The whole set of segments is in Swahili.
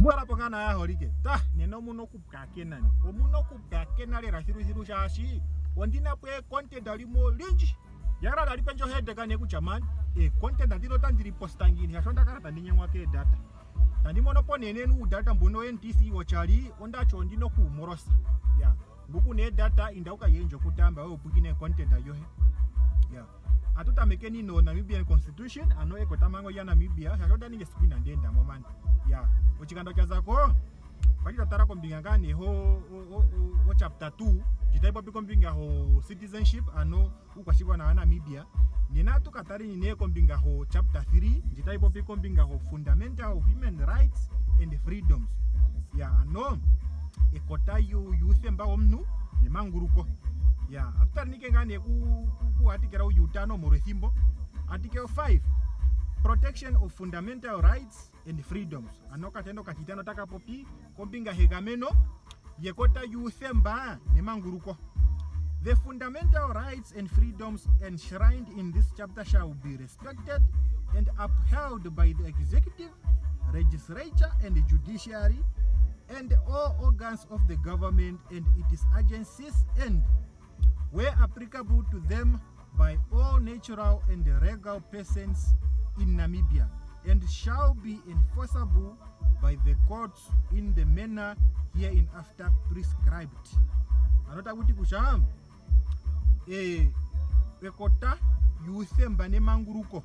Mwara pongana ya holike. Ta, neno muno kupkakena ni. Omuno kupkakena le rathiru shashi. Wandina pwe content alimo linji. Yara dali penjo head ka ne kuchamani. Content ndino tandiri postangini. Yashonda kara tandinya mwake data. Tandi mono po nenenu data mbono NTC ochali onda chondino ku morosa. Ya. Nguku ne data indauka yenjo kutamba we upukine content ayohe. Ya. Atuta mekeni no Namibian Constitution ano Ekotampango ya Namibia. Yashonda ninge spina ndenda momani. Ya. Ochikando chazako kwani tatara kombingangani ho chapter 2 jitaipo pikombinga ho citizenship ano ukwashikwa na Namibia. Nina tukatari nine kombinga ho chapter 3 jitaipo pikombinga ho fundamental human rights and freedoms. Ya ano ekota yuthemba omnu ni manguruko. Ya atutari nike ngani ku atikera uyutano morethimbo. Article 5 protection of fundamental rights and freedoms. Anoka tendo katitano taka popi kombinga hegameno yekota yuthemba ne manguruko. The fundamental rights and freedoms enshrined in this chapter shall be respected and upheld by the executive, legislature and the judiciary and all organs of the government and its agencies, and where applicable to them by all natural and legal persons in Namibia, and shall be enforceable by the courts in the manner hereinafter prescribed. Anota kuti kusham ekota yuthemba ne manguruko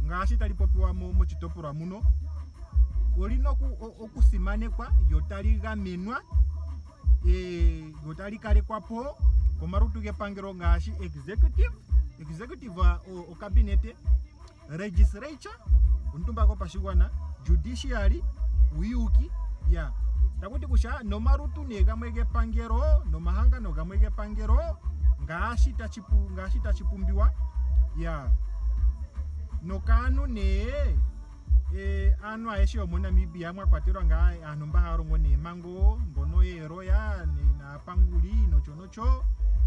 ngashi talipopiwa mo chitopura muno olino okusimane kwa yotali gamenwa yotali kale kwapo komarutu gepangero ngashi executive o cabinet, legislature untumba ko pashigwana, judiciary uyuki ya takuti kusha no marutu nega mwege pangero no mahanga no gamwege pangero ngashi tachipumbiwa ya no kanu ne anu aeshi omo Namibia mwakwatiro nga anu mbaharo ngone mango mbono yero ya na panguli nocho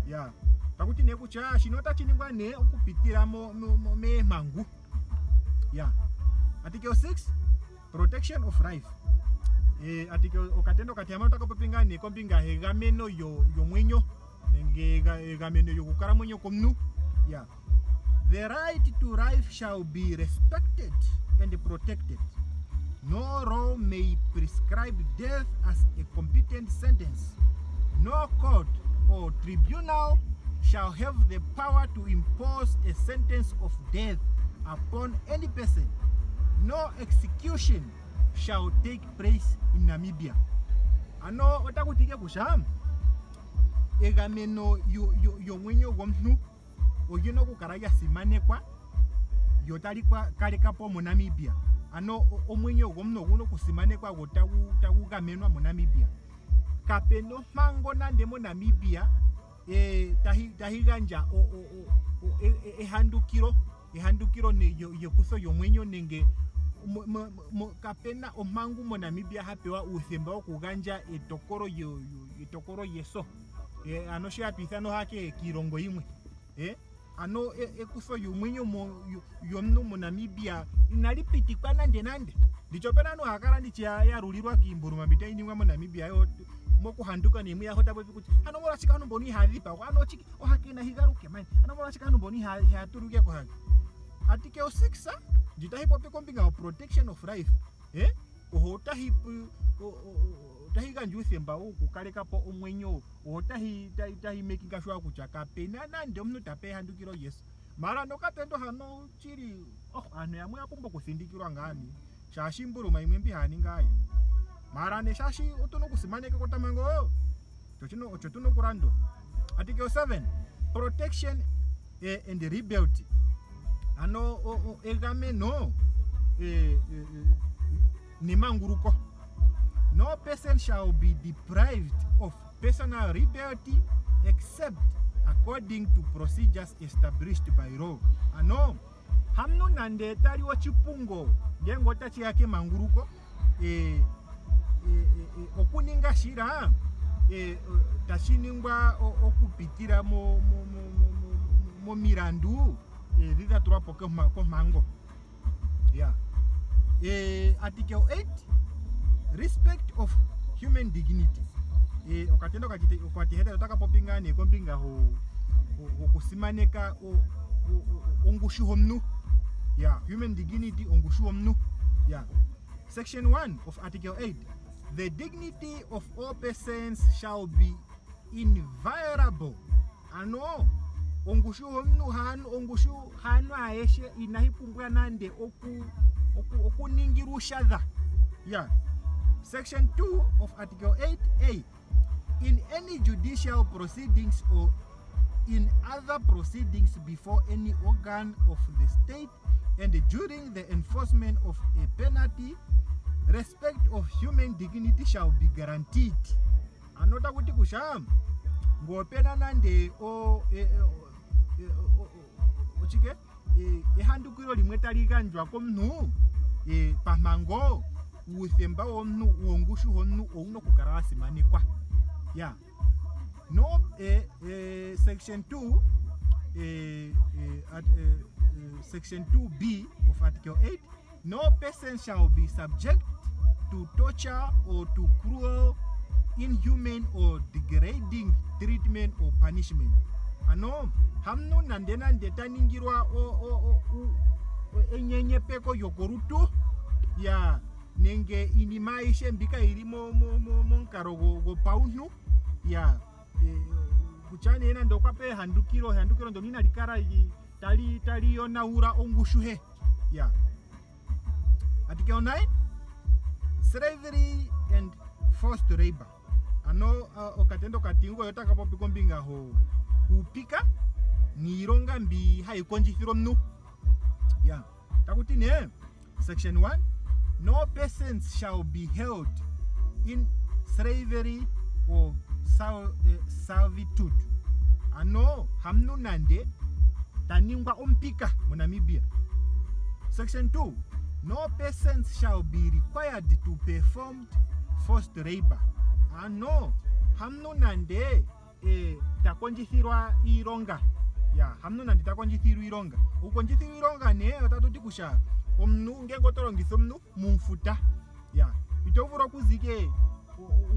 ya takuti ne kucha shinota chiningwa ne okupitira me mangu ya. Article 6 protection of life. Article okatendo katiyama takopinga ne kombinga hegameno yo mwenyo nenge hegameno yo kukara mwenyo komnu ya. The right to life shall be respected and protected. No law may prescribe death as a competent sentence. No court or tribunal shall have the power to impose a sentence of death upon any person. No execution shall take place in Namibia. Ano otakutike kusham egameno yo mwenyo gomnu oyino kukaraya simane kwa yotali kwa kale kapo mu Namibia. Ano omwenyo gomno guno kusimane kwa gotagu gamenwa mu Namibia. Kapeno mango nande mu Namibia tahiganja ehandukiro ne yokuso yomwenyo nenge kapena omangu mo Namibia hapewa uthemba okuganja etokoro yeso ano shi atwithano hake kirongo imwe ano ekuso yomwenyo yomno mo Namibia inalipitikwa nande ndicho pena no hakara ndichi yarulirwa kimburuma bitainingwa mo Namibia yo mokuhanduka nemwe yahota bwe kuti ano mola chikano mboni hadhipa ano chiki ohakina higaruke mani ano mola chikano mboni haturuke ko haki. Article 6 jitahipo pe kombinga of protection of life ohota hipu tahiga njuthemba ukukaleka po omwenyo otahi making sure kuchaka pena nande omnu tape handukiro yes mara no katendo hano chiri ano yamwe apombo kusindikirwa ngani shashimburu maimwe mbi hani ngayo mara ne shashi otono kusimane ke Ekotampango chotuno kurando. Article 7 protection and rebuild. Ano egameno ni manguruko. No person shall be deprived of personal liberty except according to procedures established by law. Ano hamno nande tari wa chipungo ngengo tachi yake manguruko okuninga shira tashiningwa okupitira mo mirandu dhida turapo ko mango ya. Article 8 respect of human dignity. Okatendo okatiheta totakapopinga nekombinga kusimaneka ongushu homnu. Yeah, human dignity ongushu homnu. Yeah. Section 1 of Article 8. The dignity of all persons shall be inviolable. Ano ongushu homnu hanu aeshe inahipumbwa nande okuningirushadha. Yeah. Section 2 of Article 8A. In any judicial proceedings or in other proceedings before any organ of the state and during the enforcement of a penalty, respect of human dignity shall be guaranteed. Anota kuti kusham ngopena nande ochike ehandukiro limwe taliganjwa komnu pamango uthemba womnu uongushu homnu ouno kukara simanikwa. Yeah. No section 2 section 2B of Article 8, no person shall be subject to torture or to cruel, inhumane or degrading treatment or punishment. Ano hamnu nandena ndetaningirwa enyenye peko yokorutu ya nenge inimaishe mbika irimo monkaro go paunu ya kuchane ena ndokwape handukiro ndo nina likara tali yona ura ongushuhe. Yeah. Article 9, slavery and forced labor. Ano okatendo katingo yotaka popikombinga upika ni ironga mbi haikonjithiro mnu. Yeah. Takuti ne section 1, no persons shall be held in slavery or servitude. Ano hamnu nande taningwa ompika mu Namibia. Section 2, no persons shall be required to perform forced labor. Ano hamnu nande takonjithirwa ironga. Ya hamnu nande takonjithirwa ironga. Ukonjithirwa ironga ne otatuti kusha omnu ngengo tolongitha omnu mumfuta. Ya itovura kuzike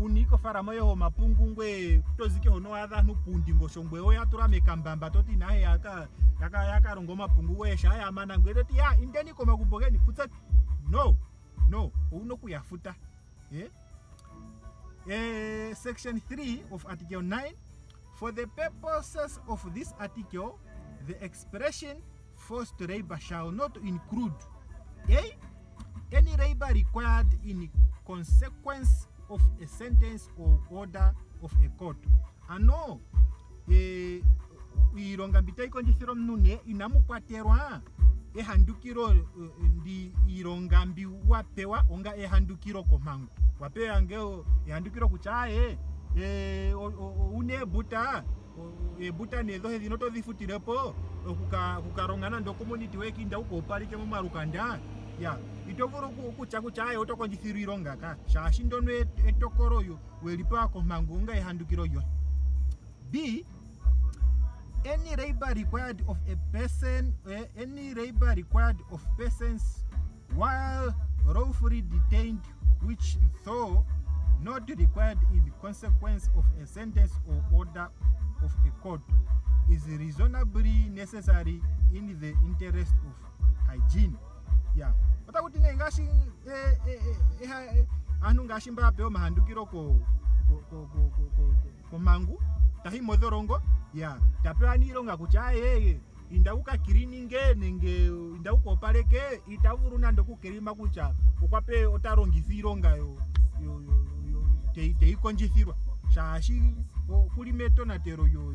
uniko farama yo mapungu ngwe tozike hono adha nupundi ngoshongwe oyatura mekambamba toti naye yaka rongo mapungu wesha ya mana ngwe toti ya indeni koma kumbogeni putsa no uno kuyafuta. Section 3 of Article 9, for the purposes of this article, the expression forced labor shall not include any labor required in consequence of a sentence or order of a court. Ano ironga mbita ikonjithiro mnune inamukwaterwa ehandukiro ndi ironga mbi wapewa onga ehandukiro komango wapewa ngeo ehandukiro kuchae une buta nezo hezino tozifutirepo kukarongana ndo community weki nda uko palike mu marukanda. Ya itovuro kuchaye otokonjithiro ironga ka shashi ndonwe etokoro yo welipa komango onga ehandukiro yo. B, any labor required of a person, persons while lawfully detained, which though not required in consequence of a sentence or order of a court, is reasonably necessary in the interest of hygiene. Yeah. Otakuti ngashi anu ngashi mbape mahandukiro ko mangu tahi modhorongo. Ya tapewa nironga kuchaye indauka kirininge nenge indauka opaleke itavuru nando kukerima kucha ukwape otarongizironga yo teikonjithirwa shashi kulimeto natero yo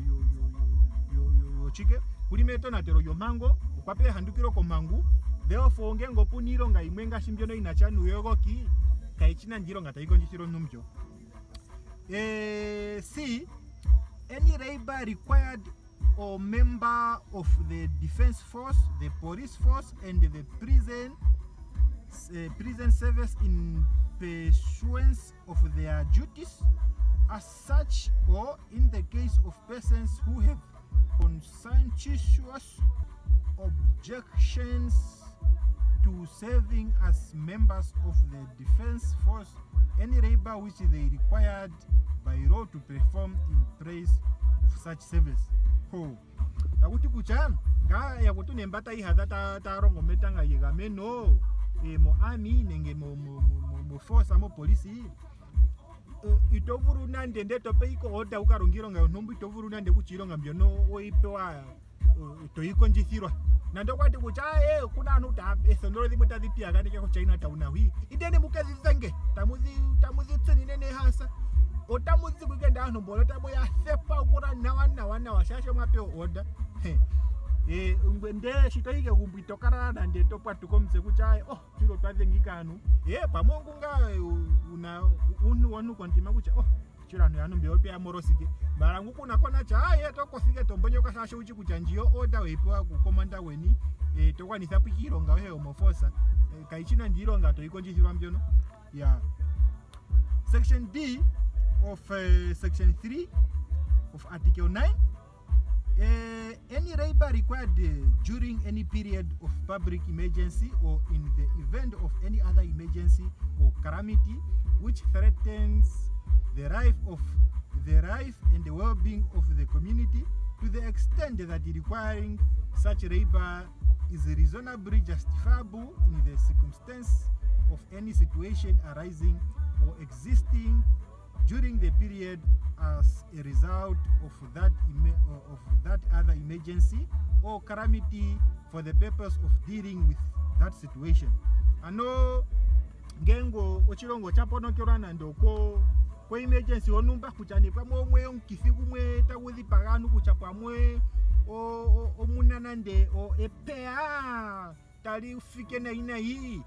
chike kulimeto natero yo mango ukwape handukiro ko mangu therefore ngengo punironga imwe ngashi mbyono inachanu yogoki kaichina ndironga taikonjithiro numjo. C, any labor required or member of the defense force, the police force, and the prison service in pursuance of their duties as such, or in the case of persons who have conscientious objections to serving as members of the defense force any labor which they required by law to perform in praise of such service. Takuti kucha nga ya kutu nembata ihadha tarongo metanga yegameno mo army nenge mo force mo police itovuru nande ndetope iko oda ukarongiro nga ntombu itovuru nande kuchironga mbyono oipewa toikonjithirwa nando kwati kucha kuna anu ta esondoro dimota dipia kanike ko China tauna hui idene mukazi zange tamuzi tseni nene hasa otamuzi kugenda anu mbolo tabo ya sepa ukura nawana washashe mwape oda ngwende shitoike kumbitokara nande topwa tukomse kucha chiro twazengikanu pamongu nga unu wanu kontima kucha chirano yanu mbeope amorosike barangu kuna kona cha tokosike tombonyo kasashe uchi kucha njiyo oda weipewa kukomanda weni tokwanisa pikironga wehe omofosa kaichina ndironga toikonjithirwa mbyono section D of section 3 of article 9 any labor required during any period of public emergency or in the event of any other emergency or calamity which threatens the life and the well-being of the community to the extent that requiring such labor is reasonably justifiable in the circumstance of any situation arising or existing during the period as a result of that other emergency or calamity for the purpose of dealing with that situation. Ano ngengo ochirongo chaponokerana ndoko kwa emergency onumba kuchani pamwe omwe onkisi kumwe tawuzi paganu kuchapamwe omunanande epea tali ufike na ina hii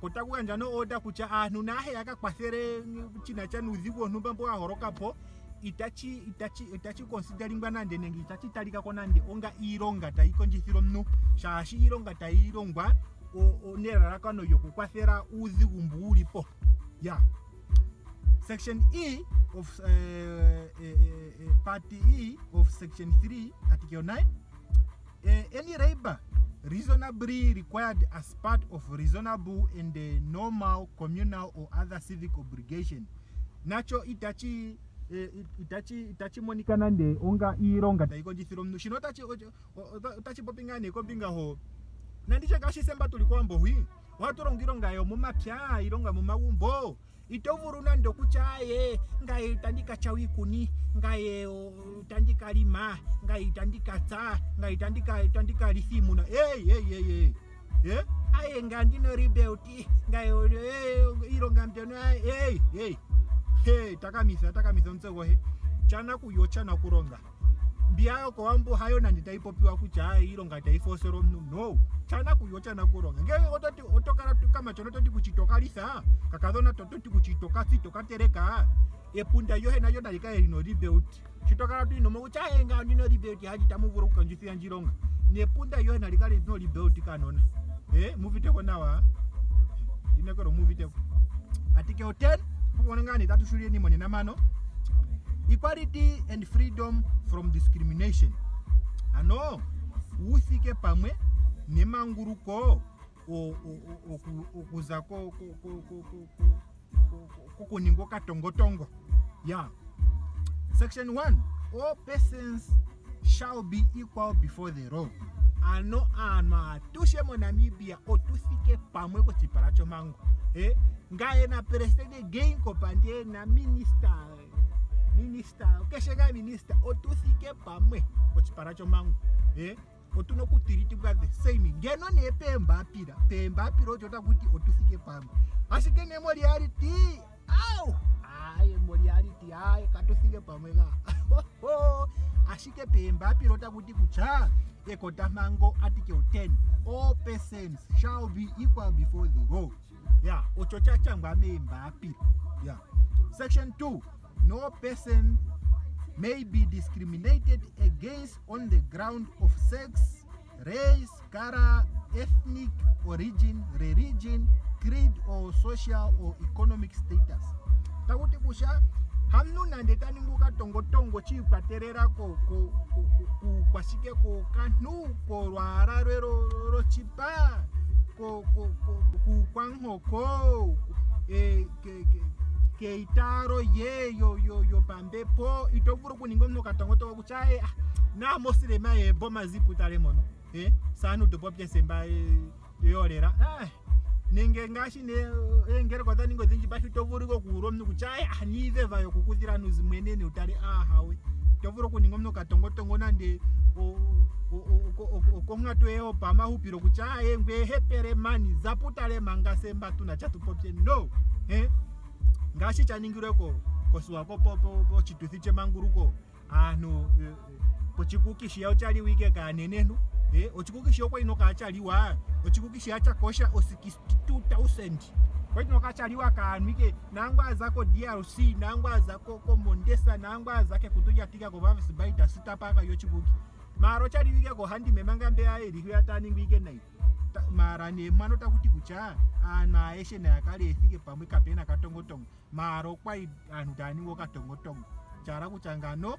kotakuwa njano oda kucha anu nahe yakakwasere china chanu uziku onumba mpo ahoroka po itachi considering banande nengi itachi talika konande onga ironga taikonjithiro mnu shashi ironga tairongwa nerarakano yokukwasera uziku mbuulipo Section E of Part E of Section 3, Article 9. Any labor reasonably required as part of reasonable and normal communal or other civic obligation. Nacho itachi monika nande onga ironga taikonjithiro mnu shino tachi popingane kopinga ho nandiche kashi semba tulikwambo hui waturongironga yo mumapya ironga mumagumbo itovuru nando kuchaye ngai tandika chawikuni ngai tandika lima ngai tandika tsa ngai tandika lisimu na aye ngandino ribeuti ngai ironga mbyono takamisa ntsewo chana kuyochana kuronga mbiayo kwa wambo hayo nanditaipopiwa kucha ironga taifosero no chana kuyochana kuronga ngeke otokara kama chono toti kuchitokalisa kakadhona toti kuchitoka sitokatereka epunda yohe nayo dalika elino rebuild chitokara tu inomo kucha enga ndino rebuild haji tamuvuru kukanjithia njironga nepunda yohe nalika elino rebuild kanona muvite konawa inekero muvite article 10 kuonengani tatu shuri ni monena mano equality and freedom from discrimination. Ano usike pamwe nemanguruko okuzako kuningo katongotongo. Section 1. All persons shall be equal before the law. Ano tushe mo Namibia otusike pamwe ko chiparacho mango. Ngaye na president gain kopande na minister okeshenga minister otusike pamwe ochiparacho mangu otuno kutiriti bwa the same ngeno ne pemba pira ochota kuti otusike pamwe ashike ne reality reality katusike pamwe ga ashike pemba pira ota kuti kucha Ekotampango article 10 all persons shall be equal before the law ochocha changwa memba pira section 2 no person may be discriminated against on the ground of sex, race, color, ethnic origin, religion, creed, or social or economic status. Takuti kusha hamnu nandetani nguka tongo chipaterera kwashike ko kanu ko rwara ro chipa ko kwangho ko keitaro ye yo pambepo itovuru kuninga mno katongoto kuchae na mosile mae boma ziputale mono sanu tupopye semba yolera nenge ngashi ne engere kwa dhani ngo zinji bashi tovuru ko kuro mno kuchae nive vayo kukudhira nuzi mwenene utale hawe tovuru kuninga mno katongotongo nande okongato eo pama hupiro kuchae ngwe hepere mani zaputale manga semba tuna chatupopye no ngashi chaningireko kosuwako po chituthi chemanguruko ano pochikukishia chali wike kanenenu ochikukishia kwa inoka achaliwa ochikukishia chakosha 62,000 kwa inoka achaliwa kanwike nangwa zako DRC nangwa zako komondesa nangwa zake kutuja tika ko vavisi baita sitapaka yochikuki maro chali wike ko handi memanga mbea eri yataningi wike nai mara ne mano takuti kucha ana eshe na kale efike pamwe kapena katongotongo maro kwa anu dani wo katongotongo chara kuchangano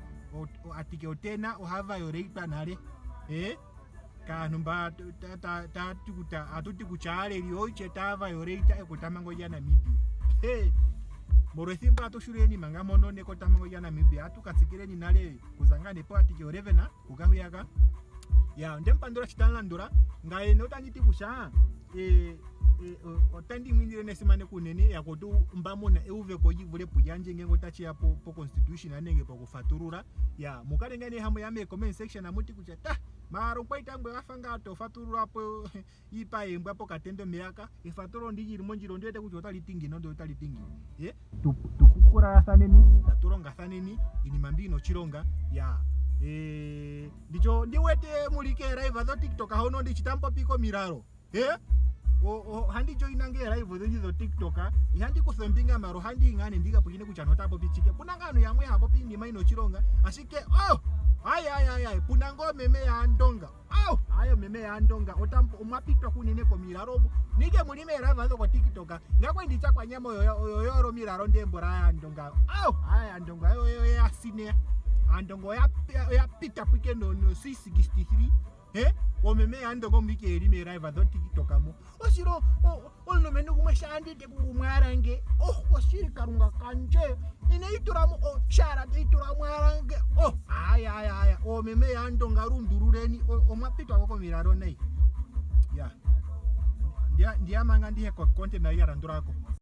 atike otena ohava yoreitwa nale kanu mba tatukuta atuti kuchale liyo chetava yoreita ekotamango ya Namibia morothimba atoshureni manga mono nekotamango ya Namibia atukatsikireni nale kuzangane po atike orevena kugahuyaka ya ndempandora chitalandura ngaye notangiti kusha otandi mwindire nesimane kunene yakotu mbamona euve ko yivule puyanje ngengo tachi yapo po constitution anenge po kufaturura ya mukalengane hamo ya comment section amuti kucha maro kwaitangwe afanga to faturura po ipa embwa po katendo meaka ifaturo ndijiri monjiro ndete kuti otalitingi ndo otalitingi tukukura saneni taturonga saneni ini mambino chironga ya ndicho ndiwete mulike live za TikTok hono ndichitampo piko miraro handi joina nge live zenjizo TikTok ihandi kusombinga maro handi ngane ndika pukine kuchanota po pichike punangano yamwe hapo pindi maino chironga ashike aya punango meme ya ndonga ayo meme ya ndonga otampo umapitwa kunene ko miraro nike mulime live za ko TikTok ngakwe ndicha kwa nyamo yoyoro miraro ndembora ya ndonga aya ndonga yo ya sine andongo ya pita pike no 663 omeme andongo mbike eri me rival dot TikTok amo osiro olno menu kumashandi te kumwarange osiri karunga kanje ine ituramo shara te ituramo arange aya omeme andonga rundurureni omapitwa ko miraro nei ya ndia manga ndihe content na yarandurako